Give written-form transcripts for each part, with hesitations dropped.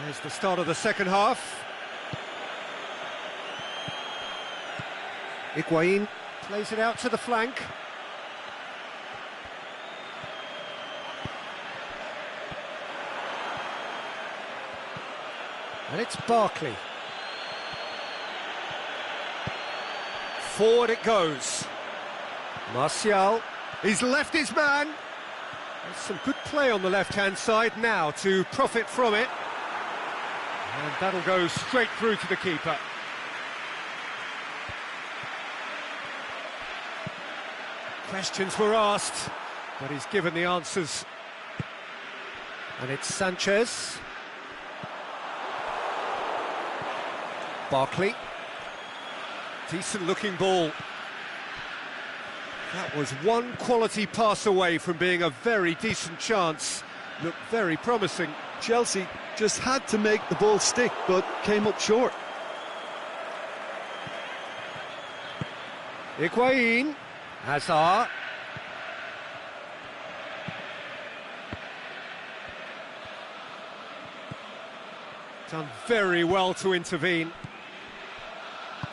There's the start of the second half. Higuain plays it out to the flank. And it's Barkley. Forward it goes. Martial, he's left his man. There's some good play on the left-hand side now to profit from it. And that'll go straight through to the keeper. Questions were asked, but he's given the answers. And it's Sanchez. Barkley. Decent looking ball. That was one quality pass away from being a very decent chance. Looked very promising. Chelsea just had to make the ball stick, but came up short. Higuain. Hazard. Done very well to intervene.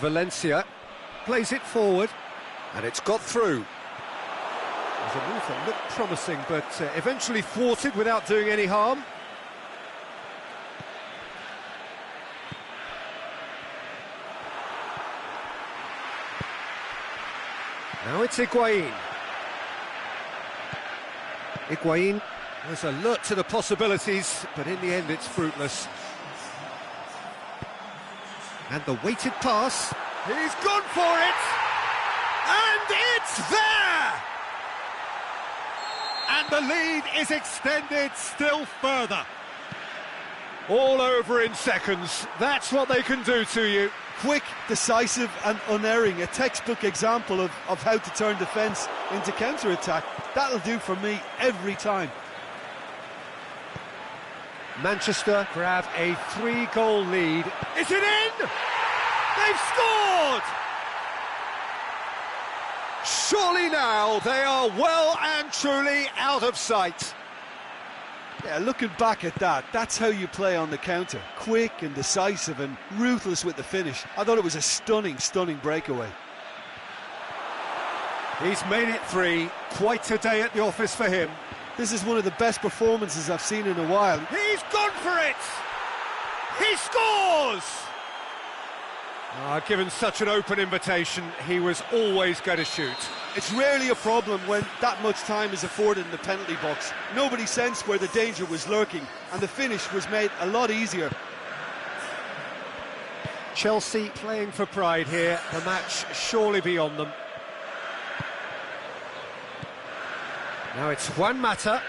Valencia plays it forward, and it's got through. It was a move that looked promising, but eventually thwarted without doing any harm. Now it's Higuain. Higuain was alert to the possibilities, but in the end it's fruitless. And the weighted pass, he's gone for it! And it's there! And the lead is extended still further. All over in seconds, that's what they can do to you. Quick, decisive and unerring, a textbook example of how to turn defence into counter-attack. That'll do for me every time. Manchester grab a 3-goal lead. Is it in? They've scored! Surely now they are well and truly out of sight. Yeah, looking back at that, that's how you play on the counter. Quick and decisive and ruthless with the finish. I thought it was a stunning, stunning breakaway. He's made it 3. Quite a day at the office for him. This is one of the best performances I've seen in a while. He's gone for it! He scores! Given such an open invitation, he was always going to shoot. It's rarely a problem when that much time is afforded in the penalty box. Nobody sensed where the danger was lurking, and the finish was made a lot easier. Chelsea playing for pride here, the match surely beyond them. Now it's Juan Mata.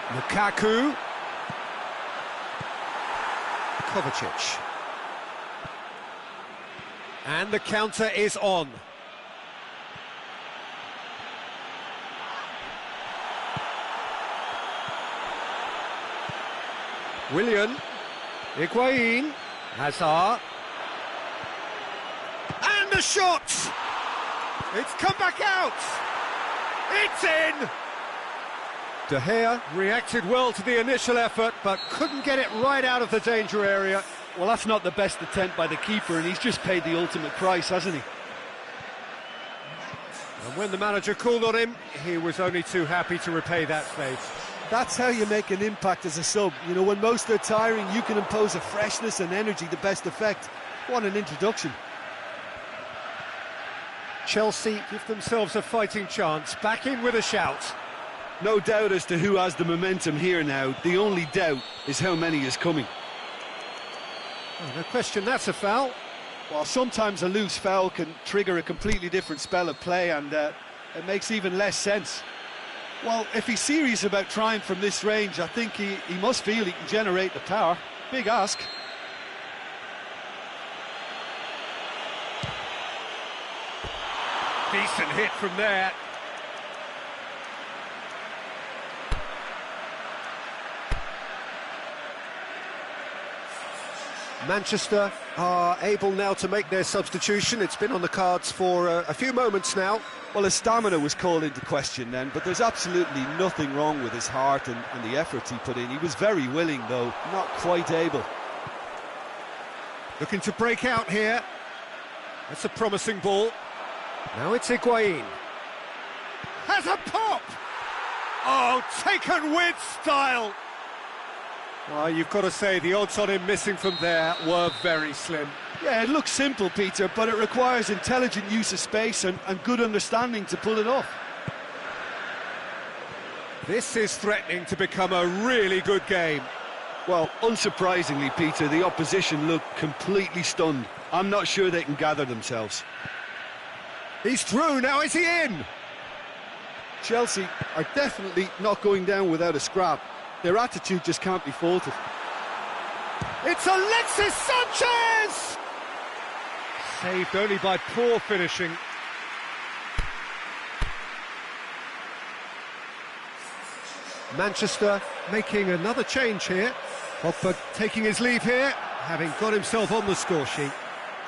Lukaku. Kovacic. And the counter is on. Willian. Higuain. Hazard. And the shot! It's come back out! It's in! De Gea reacted well to the initial effort, but couldn't get it right out of the danger area. Well, that's not the best attempt by the keeper, and he's just paid the ultimate price, hasn't he? And when the manager called on him, he was only too happy to repay that faith. That's how you make an impact as a sub. You know, when most are tiring, you can impose a freshness and energy to best effect. What an introduction. Chelsea give themselves a fighting chance, back in with a shout. No doubt as to who has the momentum here now. The only doubt is how many is coming. Oh, no question, that's a foul. Well, sometimes a loose foul can trigger a completely different spell of play, and it makes even less sense. Well, if he's serious about trying from this range, I think he must feel he can generate the power. Big ask. Decent hit from there. Manchester are able now to make their substitution. It's been on the cards for a few moments now. Well, his stamina was called into question then, but there's absolutely nothing wrong with his heart and the efforts he put in. He was very willing, though, not quite able. Looking to break out here. That's a promising ball. Now it's Higuain. Has a pop! Oh, taken with style! Well, you've got to say the odds on him missing from there were very slim. Yeah, it looks simple, Peter, but it requires intelligent use of space and good understanding to pull it off. This is threatening to become a really good game. Well, unsurprisingly, Peter, the opposition look completely stunned. I'm not sure they can gather themselves. He's through, now is he in? Chelsea are definitely not going down without a scrap. Their attitude just can't be faulted. It's Alexis Sanchez! Saved only by poor finishing. Manchester making another change here. Pogba taking his leave here, having got himself on the score sheet.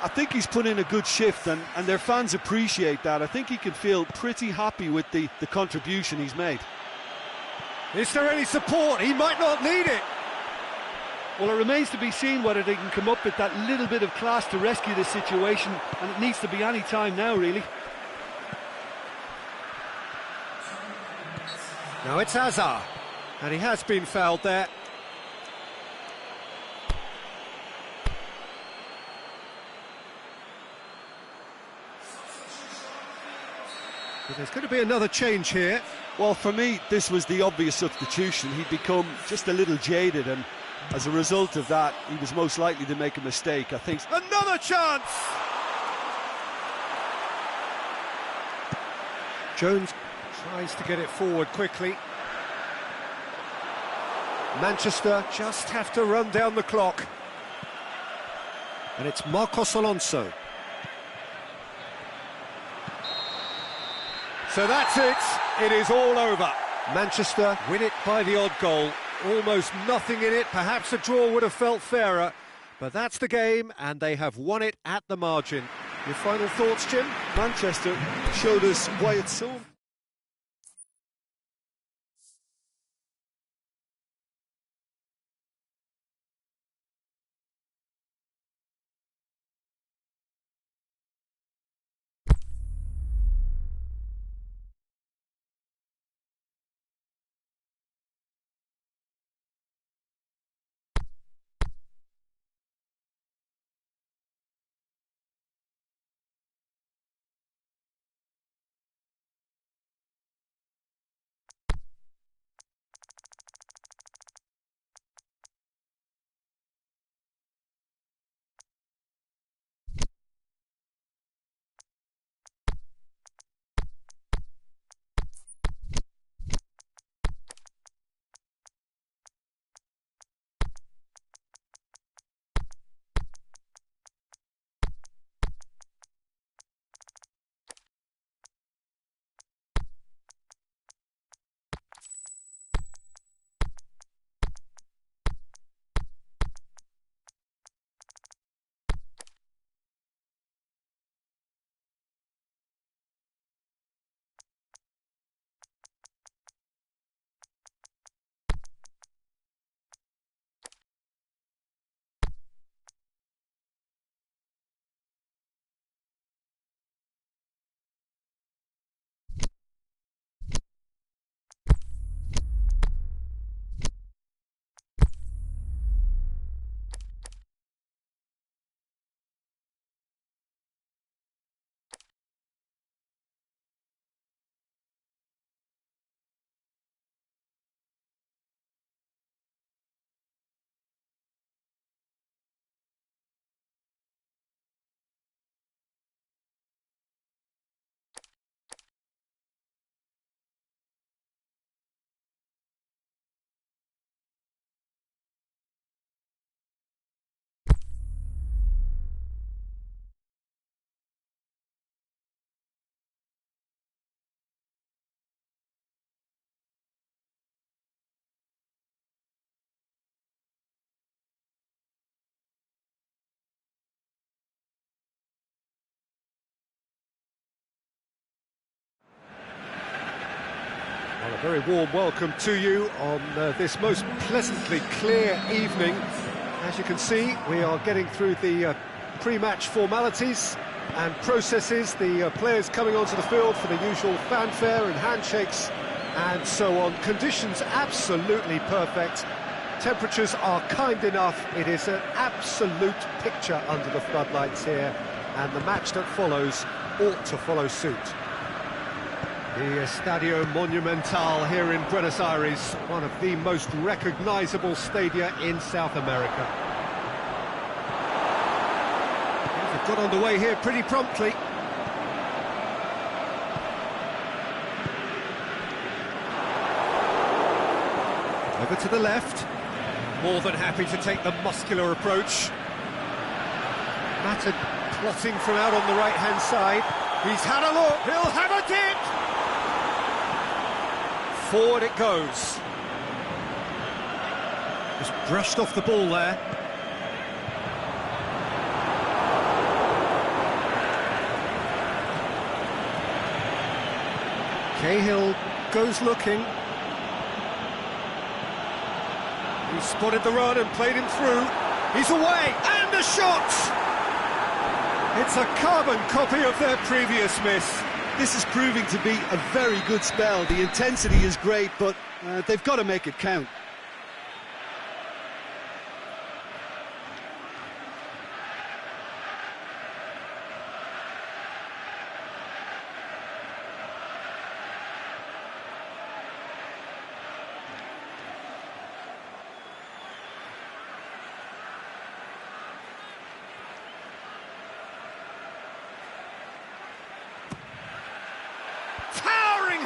I think he's put in a good shift and their fans appreciate that. I think he can feel pretty happy with the contribution he's made. Is there any support? He might not need it. Well, it remains to be seen whether they can come up with that little bit of class to rescue this situation, and it needs to be any time now, really. Now it's Hazard, and he has been fouled there. But there's going to be another change here. Well, for me, this was the obvious substitution. He'd become just a little jaded, and as a result of that, he was most likely to make a mistake, I think. Another chance! Jones tries to get it forward quickly. Manchester just have to run down the clock. And it's Marcos Alonso. So that's it. It is all over. Manchester win it by the odd goal. Almost nothing in it. Perhaps a draw would have felt fairer. But that's the game, and they have won it at the margin. Your final thoughts, Jim? Manchester showed us why it's so A very warm welcome to you on this most pleasantly clear evening. As you can see, we are getting through the pre-match formalities and processes, the players coming onto the field for the usual fanfare and handshakes and so on. Conditions absolutely perfect. Temperatures are kind enough. It is an absolute picture under the floodlights here, and the match that follows ought to follow suit. The Estadio Monumental here in Buenos Aires, one of the most recognisable stadia in South America. They've got underway here pretty promptly. Over to the left. More than happy to take the muscular approach. Mata plotting from out on the right-hand side. He's had a look. He'll have a dip. Forward it goes. Just brushed off the ball there. Cahill goes looking. He spotted the run and played him through. He's away, and a shot! It's a carbon copy of their previous miss. This is proving to be a very good spell. The intensity is great, but they've got to make it count.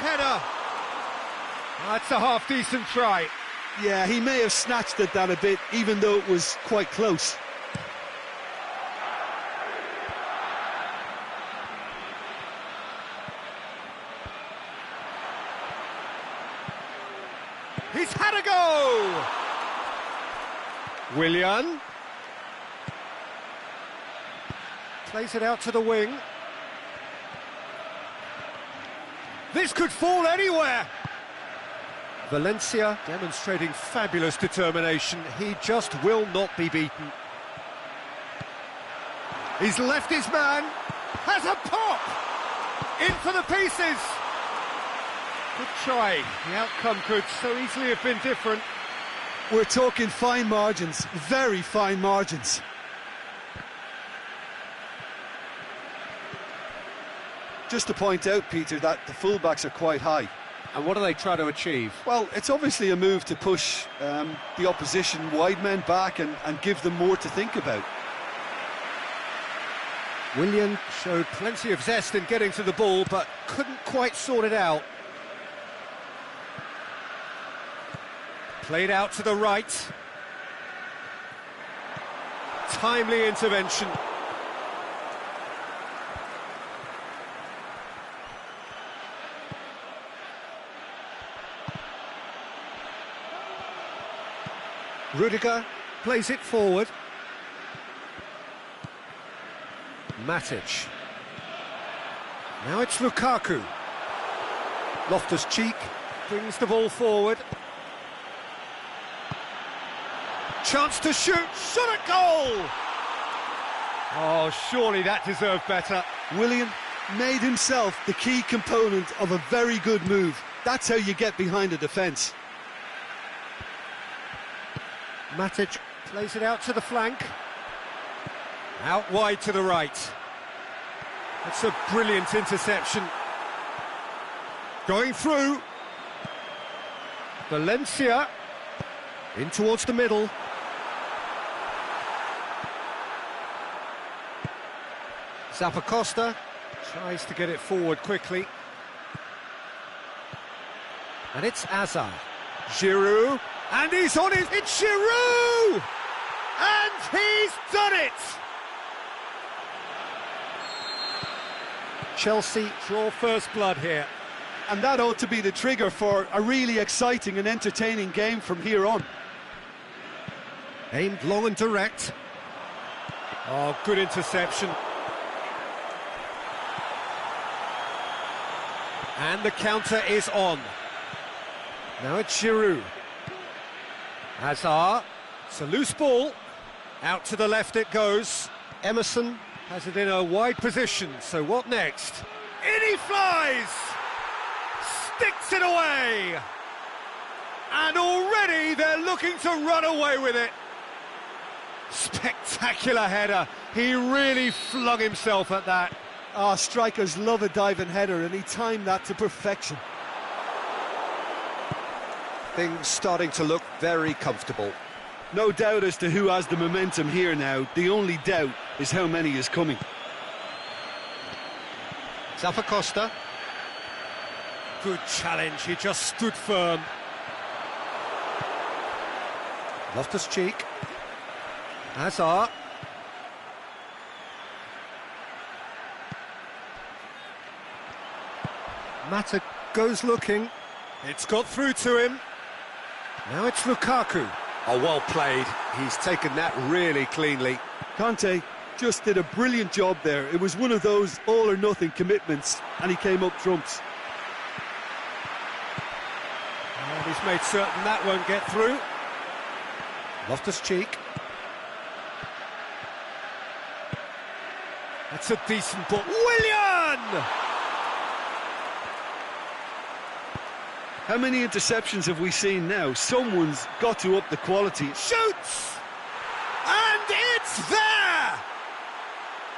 Header. That's a half-decent try. Yeah, he may have snatched at that a bit, even though it was quite close. He's had a go! Willian. Plays it out to the wing. This could fall anywhere! Valencia demonstrating fabulous determination. He just will not be beaten. He's left his man. Has a pop! In for the pieces! Good try. The outcome could so easily have been different. We're talking fine margins, very fine margins. Just to point out, Peter, that the fullbacks are quite high. And what do they try to achieve? Well, it's obviously a move to push the opposition wide men back and give them more to think about. Willian showed plenty of zest in getting to the ball, but couldn't quite sort it out. Played out to the right. Timely intervention. Rudiger plays it forward. Matic. Now it's Lukaku. Loftus-Cheek brings the ball forward. Chance to shoot. Shot at goal! Oh, surely that deserved better. Willian made himself the key component of a very good move. That's how you get behind a defence. Matic plays it out to the flank. Out wide to the right. That's a brilliant interception. Going through. Valencia. In towards the middle. Zappacosta tries to get it forward quickly. And it's Azar. Giroud. And he's on it. It's Giroud! And he's done it! Chelsea draw first blood here. And that ought to be the trigger for a really exciting and entertaining game from here on. Aimed long and direct. Oh, good interception. And the counter is on. Now it's Giroud. Hazard. It's a loose ball. Out to the left it goes. Emerson has it in a wide position, so what next? In he flies! Sticks it away! And already they're looking to run away with it. Spectacular header. He really flung himself at that. Ah, strikers love a diving header, and he timed that to perfection. Things starting to look very comfortable. No doubt as to who has the momentum here now. The only doubt is how many is coming. Costa. Good challenge, he just stood firm. Loftus-Cheek. Hazard. Mata goes looking. It's got through to him. Now it's Lukaku. Oh, well played. He's taken that really cleanly. Conte just did a brilliant job there. It was one of those all-or-nothing commitments, and he came up trumps. And he's made certain that won't get through. Loftus-Cheek. That's a decent ball. Willian! How many interceptions have we seen now? Someone's got to up the quality. Shoots! And it's there!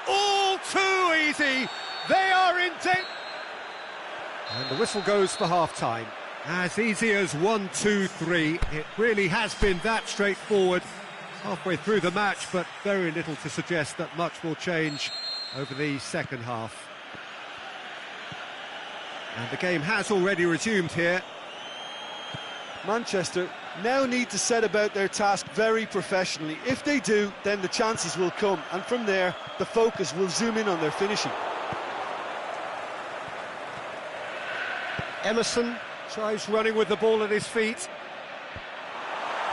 All too easy. They are in danger. And the whistle goes for half-time. As easy as 1, 2, 3. It really has been that straightforward. Halfway through the match, but very little to suggest that much will change over the second half. And the game has already resumed here. Manchester now need to set about their task very professionally. If they do, then the chances will come, and from there the focus will zoom in on their finishing. Emerson tries running with the ball at his feet.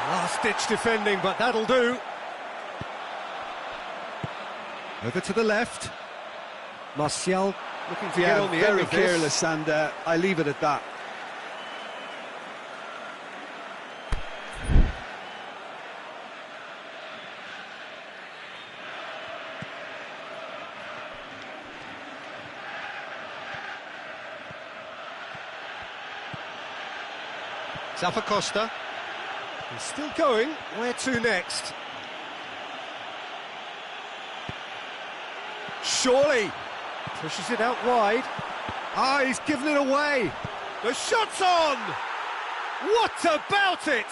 Last-ditch defending, but that'll do. Over to the left. Martial looking to get on the end very of this. careless, and I leave it at that. Costa. He's still going. Where to next? Surely pushes it out wide. Ah, he's given it away. The shot's on. What about it?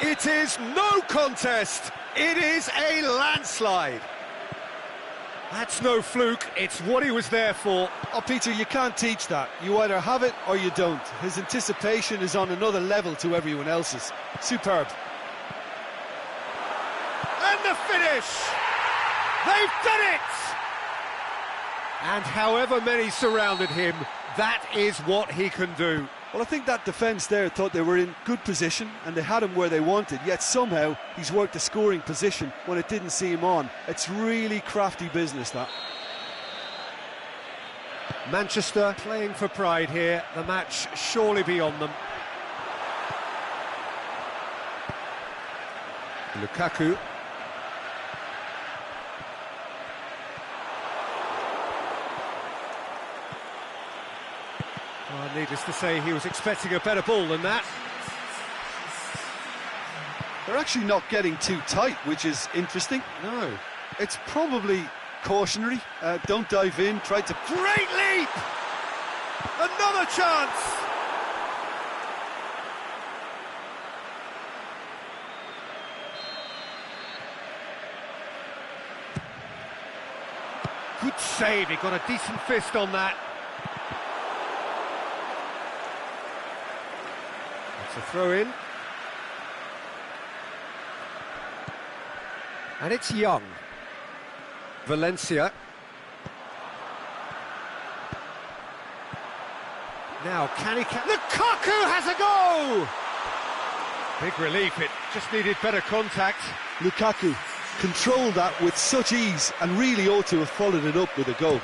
It is no contest. It is a landslide. That's no fluke. It's what he was there for. Oh, Peter, you can't teach that. You either have it or you don't. His anticipation is on another level to everyone else's. Superb. And the finish! They've done it! And however many surrounded him, that is what he can do. Well, I think that defence there thought they were in good position and they had him where they wanted, yet somehow he's worked a scoring position when it didn't see him on. It's really crafty business, that. Manchester playing for pride here, the match surely beyond them. Lukaku. Well, needless to say, he was expecting a better ball than that. They're actually not getting too tight, which is interesting. No. It's probably cautionary. Don't dive in, try to... Great leap! Another chance! Good save, he got a decent fist on that. It's a throw-in. And it's Young. Valencia. Now, can he... Lukaku has a go! Big relief, it just needed better contact. Lukaku controlled that with such ease and really ought to have followed it up with a goal.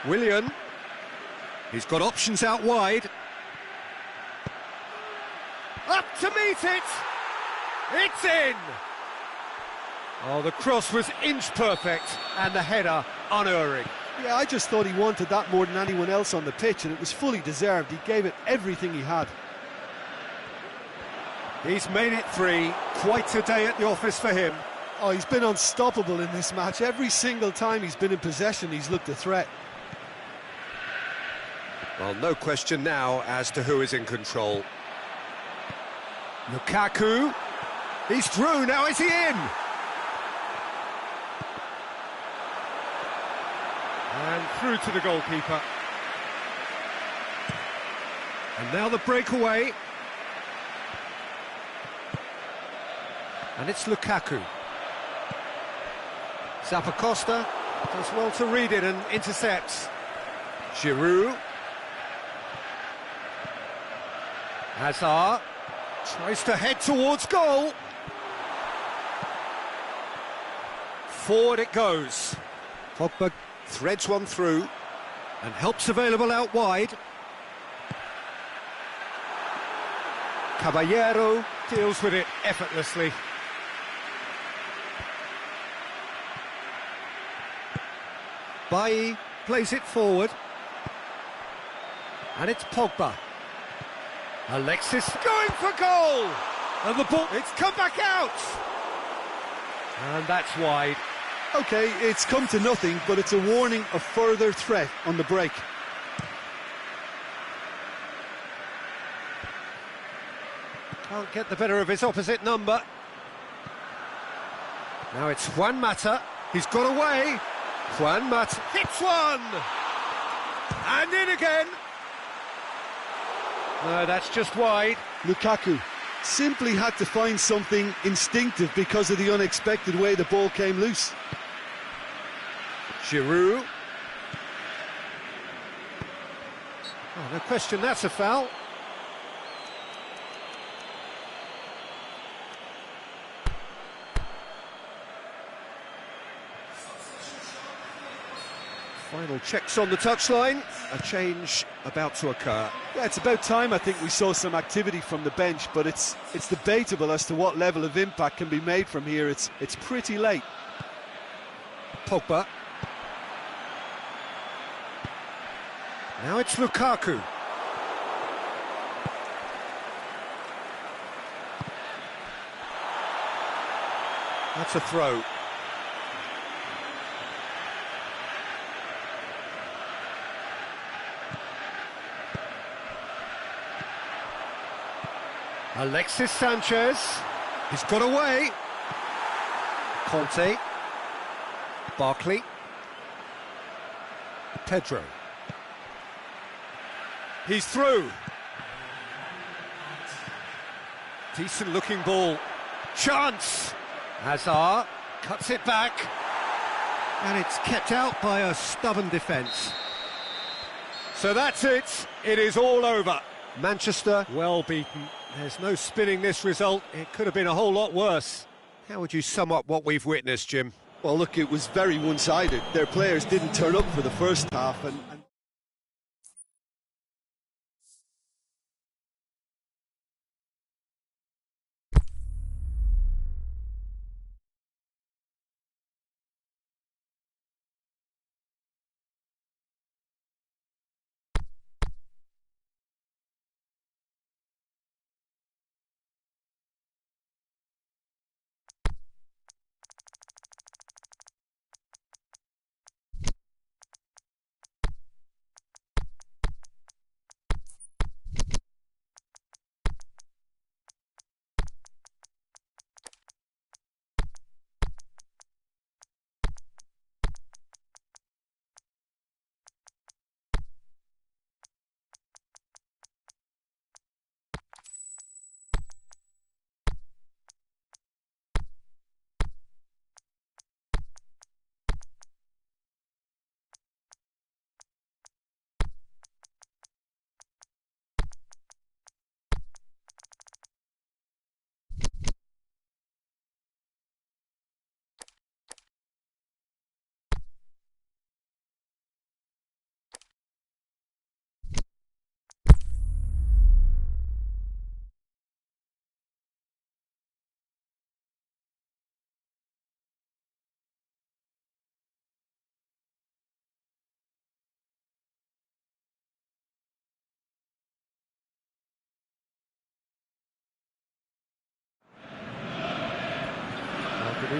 Willian. He's got options out wide. Up to meet it! It's in! Oh, the cross was inch perfect, and the header unerring. Yeah, I just thought he wanted that more than anyone else on the pitch, and it was fully deserved. He gave it everything he had. He's made it 3. Quite a day at the office for him. Oh, he's been unstoppable in this match. Every single time he's been in possession, he's looked a threat. Well, no question now as to who is in control. Lukaku. He's through, now is he in? And through to the goalkeeper. And now the breakaway. And it's Lukaku. Zappacosta does well to read it and intercepts. Giroud. Hazard tries to head towards goal. Forward it goes. Pogba threads one through and help's available out wide. Caballero deals with it effortlessly. Bailly plays it forward. And it's Pogba. Alexis going for goal! And the ball, it's come back out! And that's wide. OK, it's come to nothing, but it's a warning of further threat on the break. Can't get the better of his opposite number. Now it's Juan Mata. He's got away. Juan Mata hits one! And in again. No, that's just wide. Lukaku simply had to find something instinctive because of the unexpected way the ball came loose. Giroud. Oh, no question, that's a foul. Final checks on the touchline. A change about to occur. Yeah, it's about time I think we saw some activity from the bench, but it's debatable as to what level of impact can be made from here. It's pretty late. Pogba. Now it's Lukaku. That's a throw. Alexis Sanchez, he's got away. Conte, Barkley, Pedro. He's through. Decent looking ball. Chance. Hazard cuts it back. And it's kept out by a stubborn defence. So that's it. It is all over. Manchester well beaten. There's no spinning this result. It could have been a whole lot worse. How would you sum up what we've witnessed, Jim? Well, look, it was very one-sided. Their players didn't turn up for the first half, and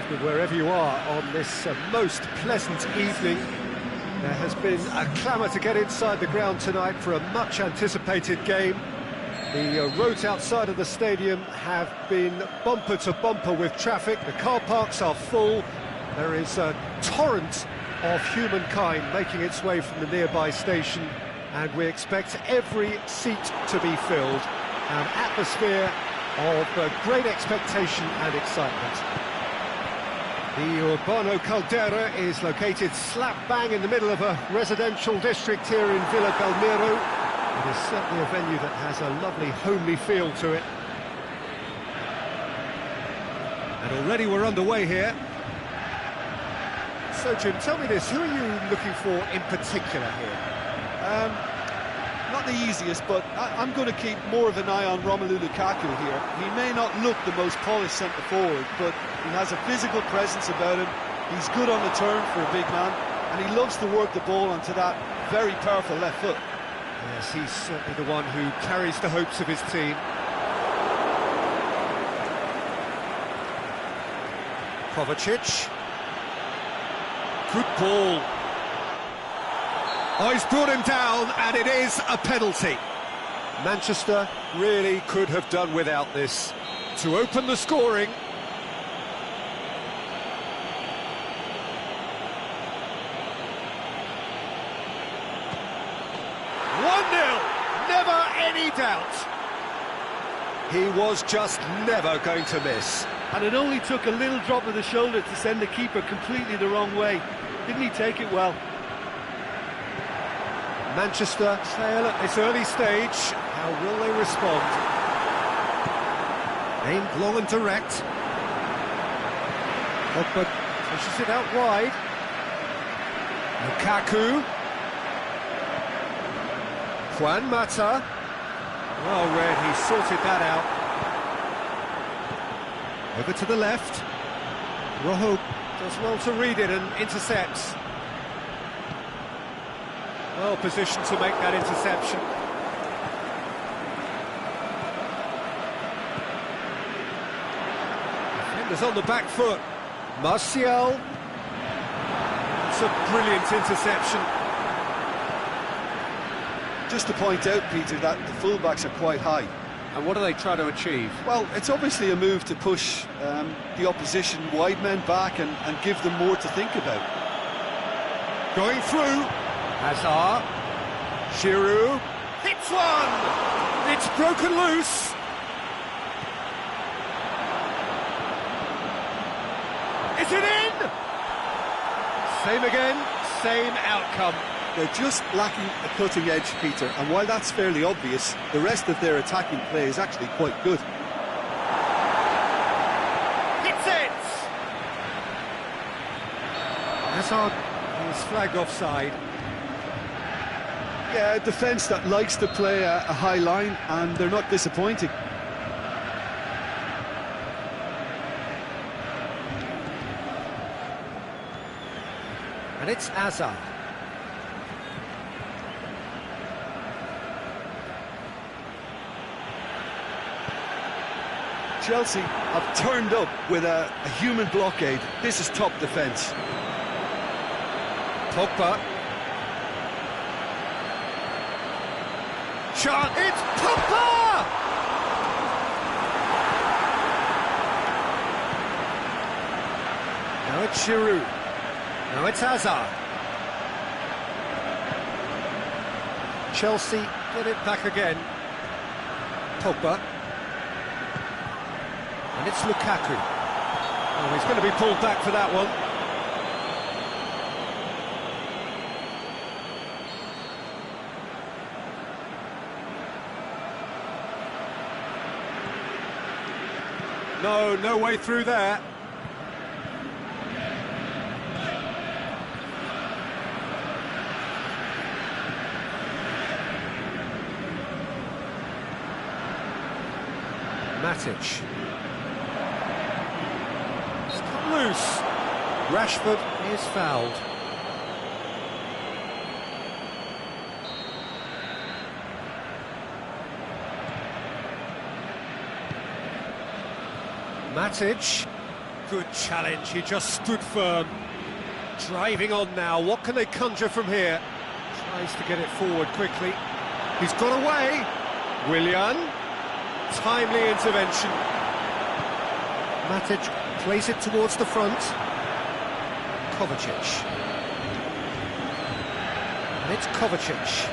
evening wherever you are on this most pleasant evening. There has been a clamour to get inside the ground tonight for a much-anticipated game. The roads outside of the stadium have been bumper to bumper with traffic. The car parks are full. There is a torrent of humankind making its way from the nearby station, and we expect every seat to be filled. An atmosphere of great expectation and excitement. The Urbano Caldera is located slap bang in the middle of a residential district here in Villa Galmiro. It is certainly a venue that has a lovely homely feel to it. And already we're underway here. So Jim, tell me this, who are you looking for in particular here? Not the easiest, but I'm going to keep more of an eye on Romelu Lukaku here. He may not look the most polished centre-forward, but he has a physical presence about him. He's good on the turn for a big man, and he loves to work the ball onto that very powerful left foot. Yes, he's certainly the one who carries the hopes of his team. Kovacic. Good ball. Oh, he's brought him down, and it is a penalty. Manchester really could have done without this to open the scoring. Never any doubt. He was just never going to miss. And it only took a little drop of the shoulder to send the keeper completely the wrong way. Didn't he take it well? Manchester trail at this early stage. How will they respond? Aimed long and direct. Pogba pushes it out wide. Lukaku. Juan Mata. Well read, he sorted that out. Over to the left. Rojo does well to read it and intercepts. Well positioned to make that interception. Defenders on the back foot. Martial. It's a brilliant interception. Just to point out, Peter, that the fullbacks are quite high. And what do they try to achieve? Well, it's obviously a move to push the opposition wide men back and give them more to think about. Going through. Hazard. Giroud. Hits one! It's broken loose. Is it in? Same again, same outcome. They're just lacking a cutting edge, Peter, and while that's fairly obvious, the rest of their attacking play is actually quite good. Hits it! Hazard is flagged offside. Yeah, a defence that likes to play a high line, and they're not disappointing. And it's Hazard. Chelsea have turned up with a human blockade. This is top defence. Pogba. Shot, it's Pogba! Now it's Giroud. Now it's Hazard. Chelsea get it back again. Pogba. And it's Lukaku. Oh, he's going to be pulled back for that one. No way through there. Matic. It's come loose. Rashford is fouled. Matic. good challenge, he just stood firm. Driving on now, what can they conjure from here? Tries to get it forward quickly. He's got away. Willian, timely intervention. Matic plays it towards the front. Kovacic. And it's Kovacic.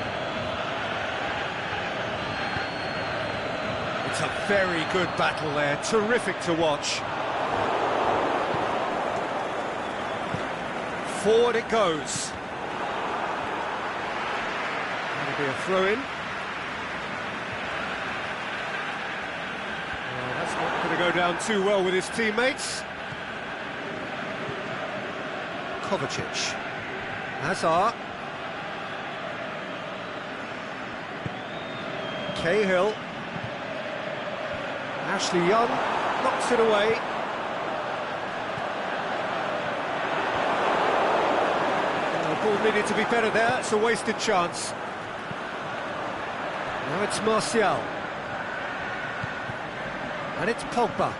It's a very good battle there, terrific to watch. Forward it goes. That'll be a throw-in. Well, that's not going to go down too well with his teammates. Kovacic. Hazard. Cahill. Ashley Young knocks it away. The ball needed to be better there, it's a wasted chance. Now it's Martial. And it's Pogba.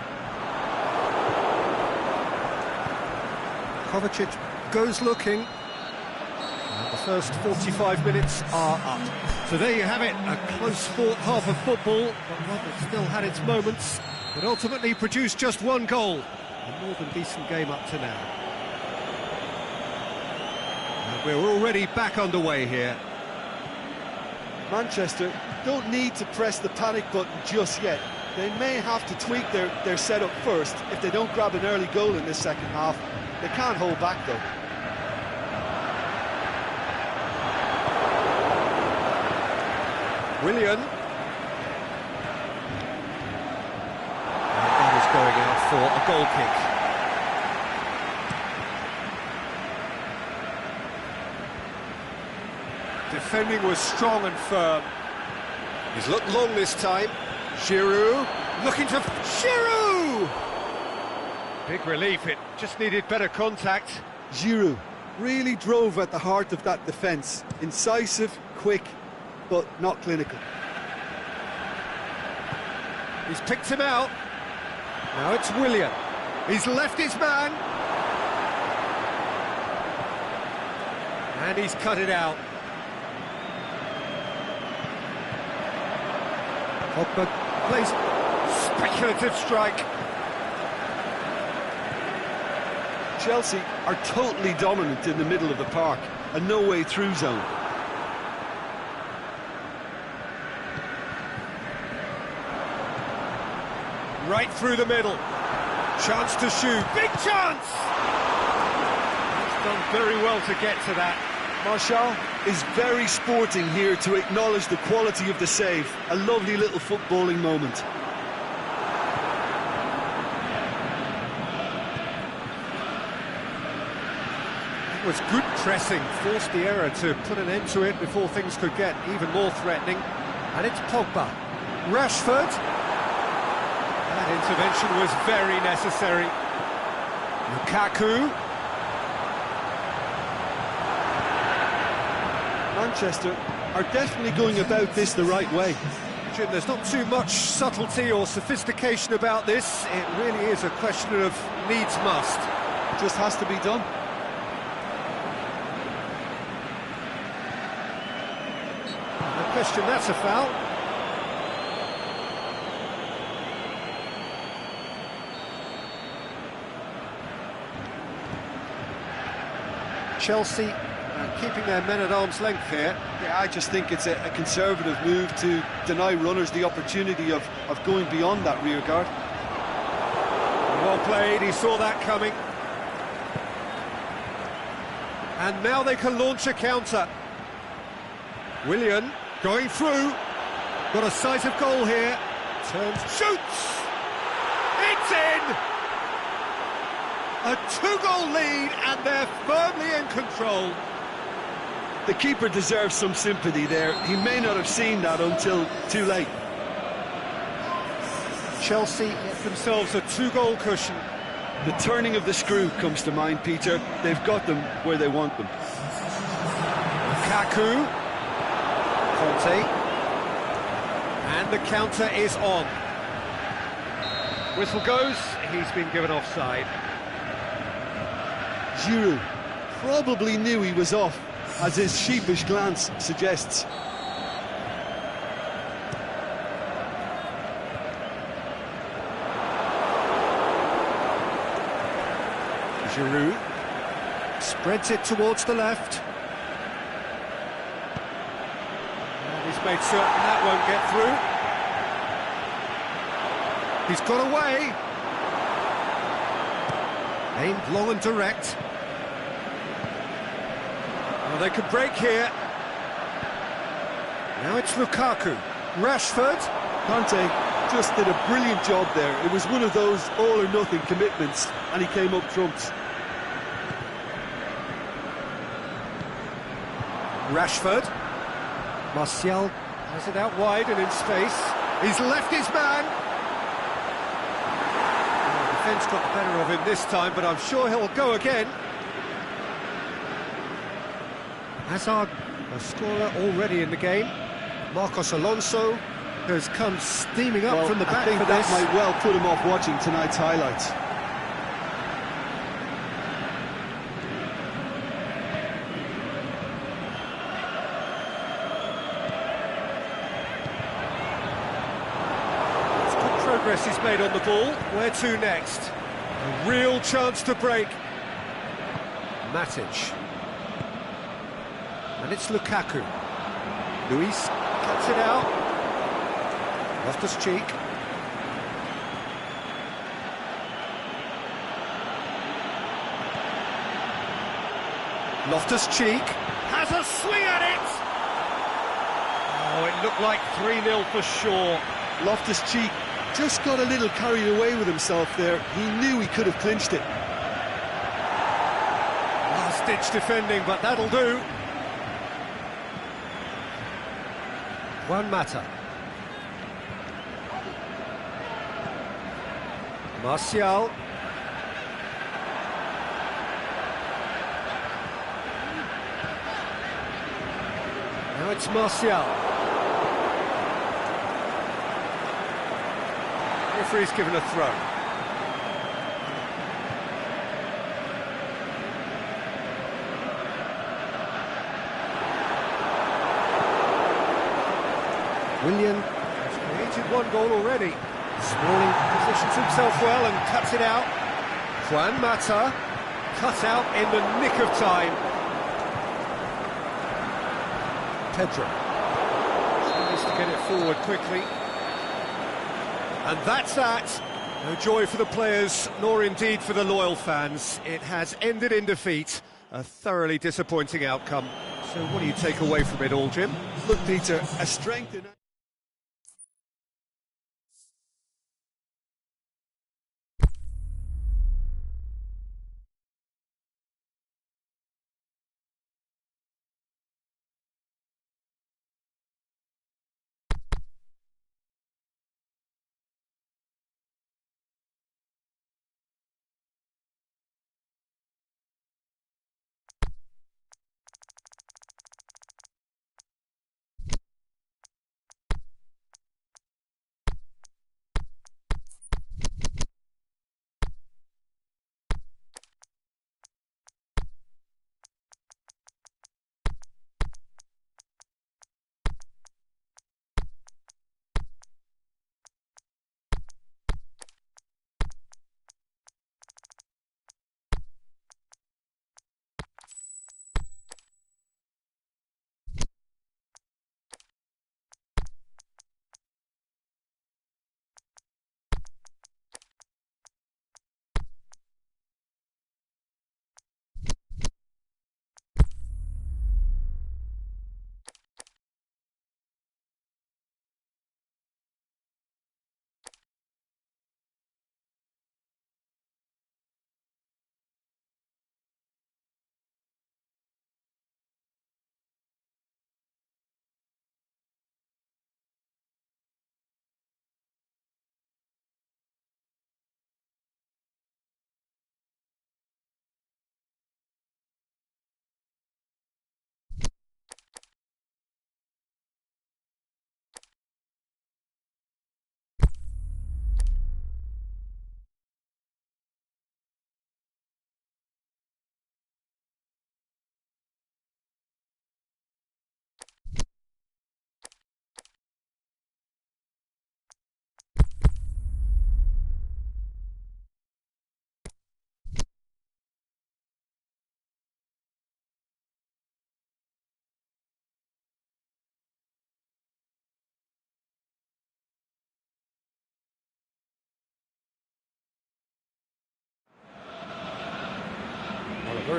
Kovacic goes looking. And the first 45 minutes are up. So there you have it, a close fought half of football, but one that still had its moments, but ultimately produced just one goal. A more than decent game up to now. And we're already back underway here. Manchester don't need to press the panic button just yet. They may have to tweak their setup first if they don't grab an early goal in this second half. They can't hold back though. Willian. And that is going out for a goal kick. Defending was strong and firm. He's looked long this time. Giroud looking to... Giroud! Big relief, it just needed better contact. Giroud really drove at the heart of that defence. Incisive, quick, but not clinical. He's picked him out. Now it's Willian. He's left his man. And he's cut it out. Pogba plays speculative strike. Chelsea are totally dominant in the middle of the park, a no-way through zone. Right through the middle. Chance to shoot. Big chance! He's done very well to get to that. Martial is very sporting here to acknowledge the quality of the save. A lovely little footballing moment. It was good pressing, forced the error to put an end to it before things could get even more threatening. And it's Pogba. Rashford. That intervention was very necessary. Lukaku. Manchester are definitely going about this the right way. Jim, there's not too much subtlety or sophistication about this. It really is a question of needs must. Just has to be done. No question, that's a foul. Chelsea keeping their men at arm's length here. Yeah, I just think it's a conservative move to deny runners the opportunity of going beyond that rear guard. Well played, he saw that coming. And now they can launch a counter. Willian going through. Got a sight of goal here. Turns, shoots! It's in! A two-goal lead, and they're firmly in control. The keeper deserves some sympathy there. He may not have seen that until too late. Chelsea get themselves a two-goal cushion. The turning of the screw comes to mind, Peter. They've got them where they want them. Lukaku. Conte. And the counter is on. Whistle goes, he's been given offside. Giroud probably knew he was off, as his sheepish glance suggests. Giroud spreads it towards the left. And he's made certain that won't get through. He's got away. Aimed long and direct. Well, they could break here. Now it's Lukaku. Rashford. Conte just did a brilliant job there. It was one of those all-or-nothing commitments, and he came up trumps. Rashford. Martial has it out wide and in space. He's left his man. Well, the defence got the better of him this time, but I'm sure he'll go again. Hazard, a scorer already in the game. Marcos Alonso has come steaming up from the back for this. That might well put him off watching tonight's highlights. It's good progress he's made on the ball. Where to next? A real chance to break. Matic. And it's Lukaku. Luis cuts it out. Loftus-Cheek. Loftus-Cheek has a swing at it! Oh, it looked like 3-0 for sure. Loftus-Cheek just got a little carried away with himself there. He knew he could have clinched it. Last-ditch defending, but that'll do. Juan Mata. Martial. Now it's Martial. Referee's given a throw. Willian has created one goal already. Smalling positions himself well and cuts it out. Juan Mata cut out in the nick of time. Pedro tries to get it forward quickly. And that's that. No joy for the players, nor indeed for the loyal fans. It has ended in defeat. A thoroughly disappointing outcome. So what do you take away from it all, Jim? Look, Peter, a strength in...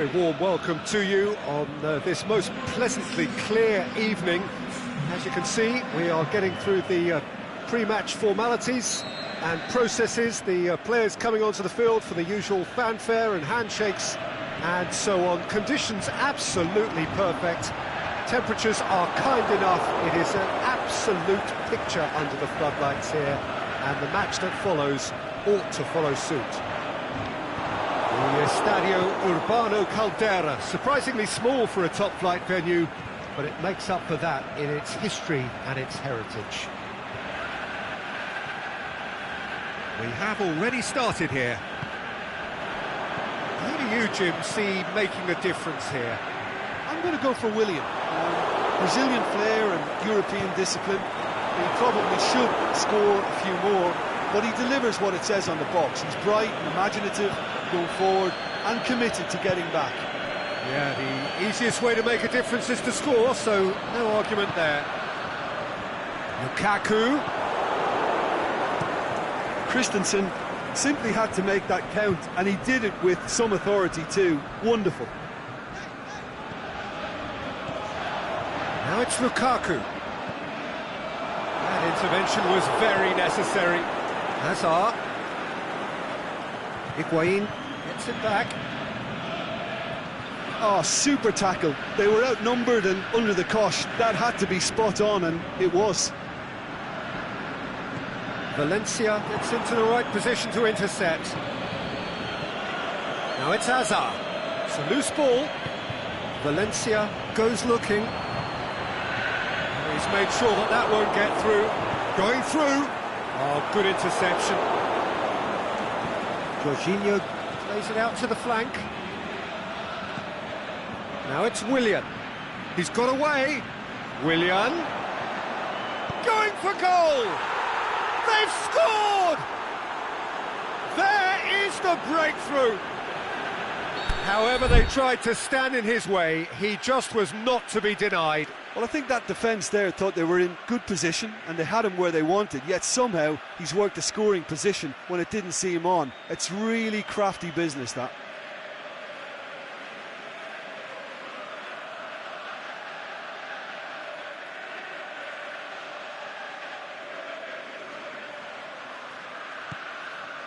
very warm welcome to you on this most pleasantly clear evening. As you can see, we are getting through the pre-match formalities and processes, the players coming onto the field for the usual fanfare and handshakes and so on. Conditions absolutely perfect. Temperatures are kind enough. It is an absolute picture under the floodlights here, and the match that follows ought to follow suit. The Estadio Urbano Caldera, surprisingly small for a top-flight venue, but it makes up for that in its history and its heritage. We have already started here. Who do you, Jim, see making a difference here? I'm going to go for Willian. Brazilian flair and European discipline. He probably should score a few more, but he delivers what it says on the box. He's bright and imaginative, going forward, and committed to getting back. Yeah, the easiest way to make a difference is to score, so no argument there. Lukaku. Christensen simply had to make that count, and he did it with some authority too. Wonderful. Now it's Lukaku. That intervention was very necessary. Hazard. Higuain gets it back. Oh, super tackle. They were outnumbered and under the cosh. That had to be spot on, and it was. Valencia gets into the right position to intercept. Now it's Hazard. It's a loose ball. Valencia goes looking. He's made sure that that won't get through. Going through. Oh, good interception. Jorginho plays it out to the flank. Now it's Willian. He's got away. Willian. Going for goal. They've scored! There is the breakthrough. However, they tried to stand in his way. He just was not to be denied. Well, I think that defence there thought they were in good position and they had him where they wanted, yet somehow he's worked a scoring position when it didn't see him on. It's really crafty business, that.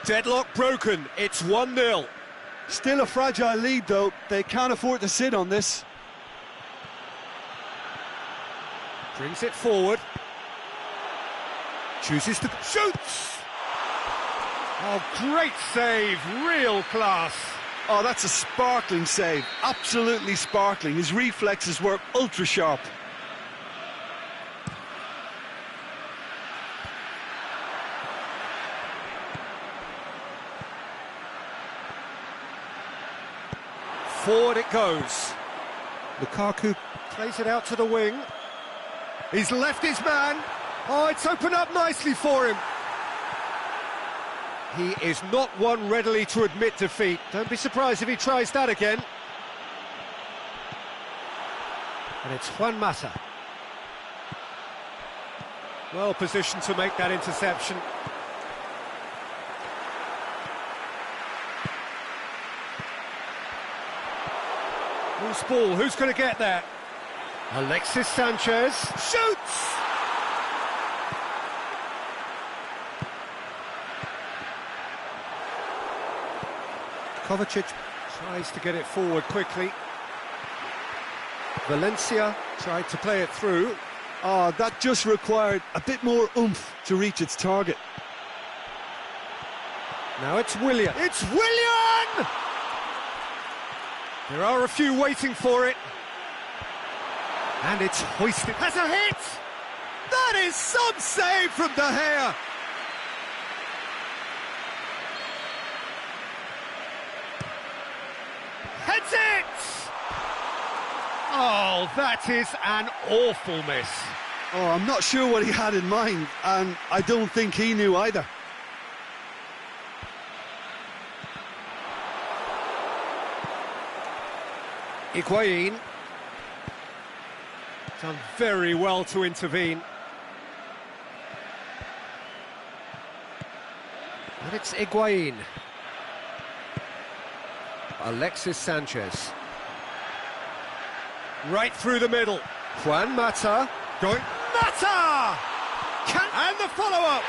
Deadlock broken, it's 1-0. Still a fragile lead though, they can't afford to sit on this. Brings it forward. Chooses to... shoots! Oh, great save, real class. Oh, that's a sparkling save, absolutely sparkling. His reflexes were ultra sharp. Forward it goes. Lukaku plays it out to the wing. He's left his man. Oh, it's opened up nicely for him. He is not one readily to admit defeat. Don't be surprised if he tries that again. And it's Juan Mata. Well positioned to make that interception. Loose ball, who's going to get there? Alexis Sanchez shoots! Kovacic tries to get it forward quickly. Valencia tried to play it through. Oh, that just required a bit more oomph to reach its target. Now it's Willian. It's Willian! There are a few waiting for it. And it's hoisted. Has a hit! That is some save from De Gea. Heads it! Oh, that is an awful miss. Oh, I'm not sure what he had in mind, and I don't think he knew either. Higuain. Done very well to intervene. And it's Higuain. Alexis Sanchez. Right through the middle. Juan Mata. Going. Mata! And the follow-up.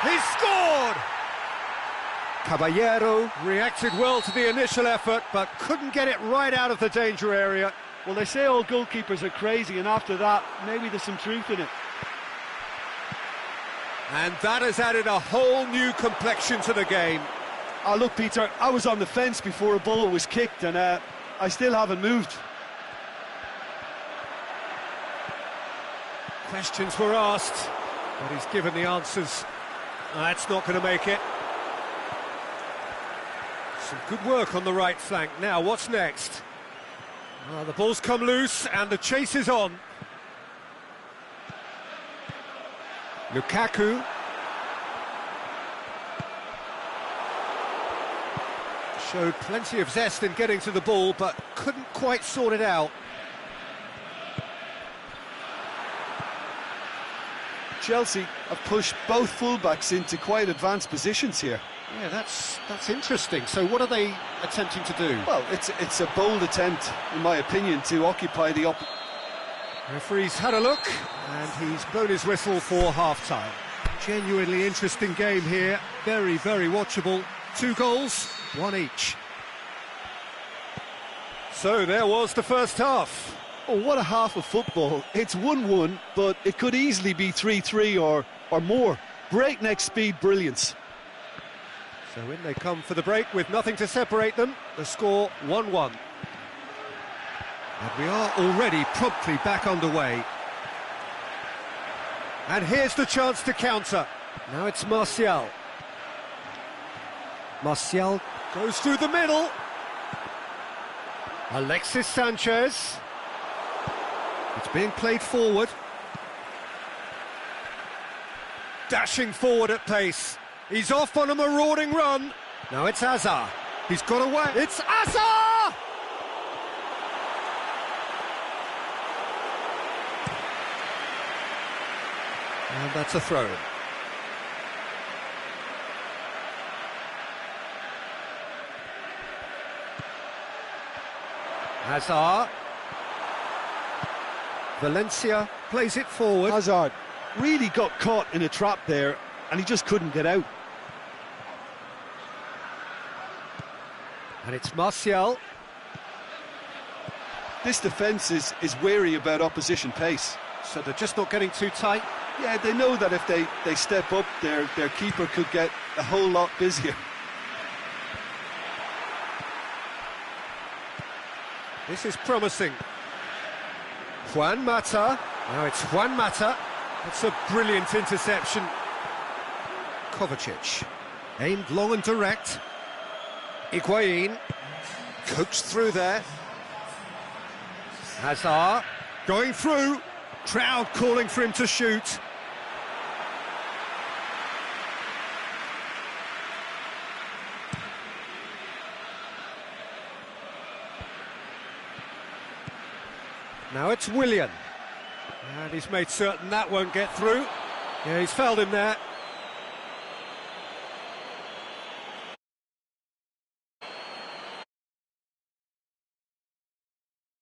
He's scored! Caballero reacted well to the initial effort, but couldn't get it right out of the danger area. Well, they say all goalkeepers are crazy, and after that, maybe there's some truth in it. And that has added a whole new complexion to the game. Oh, look, Peter, I was on the fence before a ball was kicked, and I still haven't moved. Questions were asked, but he's given the answers. That's not going to make it. Some good work on the right flank. Now, what's next? The ball's come loose, and the chase is on. Lukaku. Showed plenty of zest in getting to the ball, but couldn't quite sort it out. Chelsea have pushed both fullbacks into quite advanced positions here. Yeah, that's interesting. So what are they attempting to do? Well, it's a bold attempt, in my opinion, to occupy the Referee's had a look, and he's blown his whistle for half-time. Genuinely interesting game here. Very, very watchable. 2 goals, 1 each. So there was the first half. Oh, what a half of football. It's 1-1, but it could easily be 3-3 or more. Breakneck speed brilliance. So in they come for the break with nothing to separate them. The score 1-1. And we are already promptly back underway. And here's the chance to counter. Now it's Martial. Martial goes through the middle. Alexis Sanchez. It's being played forward. Dashing forward at pace. He's off on a marauding run. Now it's Hazard. He's got away. It's Hazard! And that's a throw. Hazard. Valencia plays it forward. Hazard really got caught in a trap there, and he just couldn't get out. And it's Martial. This defence is wary about opposition pace. So they're just not getting too tight. Yeah, they know that if they step up, their keeper could get a whole lot busier. This is promising. Juan Mata. Now it's Juan Mata. That's a brilliant interception. Kovacic. Aimed long and direct. Higuain. Coaxed through there. Hazard. Going through. Crowd calling for him to shoot. Now it's Willian. And he's made certain that won't get through. Yeah, he's fouled him there.